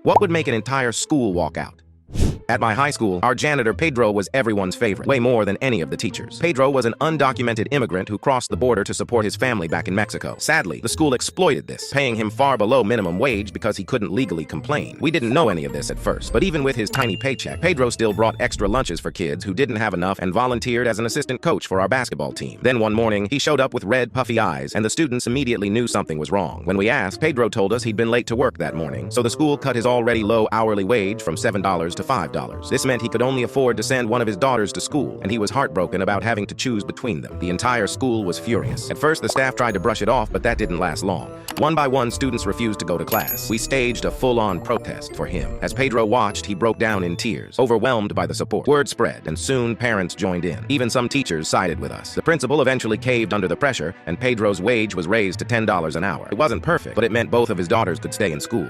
What would make an entire school walk out? At my high school, our janitor Pedro was everyone's favorite, way more than any of the teachers. Pedro was an undocumented immigrant who crossed the border to support his family back in Mexico. Sadly, the school exploited this, paying him far below minimum wage because he couldn't legally complain. We didn't know any of this at first, but even with his tiny paycheck, Pedro still brought extra lunches for kids who didn't have enough and volunteered as an assistant coach for our basketball team. Then one morning, he showed up with red, puffy eyes, and the students immediately knew something was wrong. When we asked, Pedro told us he'd been late to work that morning, so the school cut his already low hourly wage from $7 to $5. This meant he could only afford to send one of his daughters to school, and he was heartbroken about having to choose between them. The entire school was furious. At first, the staff tried to brush it off, but that didn't last long. One by one, students refused to go to class. We staged a full-on protest for him. As Pedro watched, he broke down in tears, overwhelmed by the support. Word spread, and soon parents joined in. Even some teachers sided with us. The principal eventually caved under the pressure, and Pedro's wage was raised to $10 an hour. It wasn't perfect, but it meant both of his daughters could stay in school.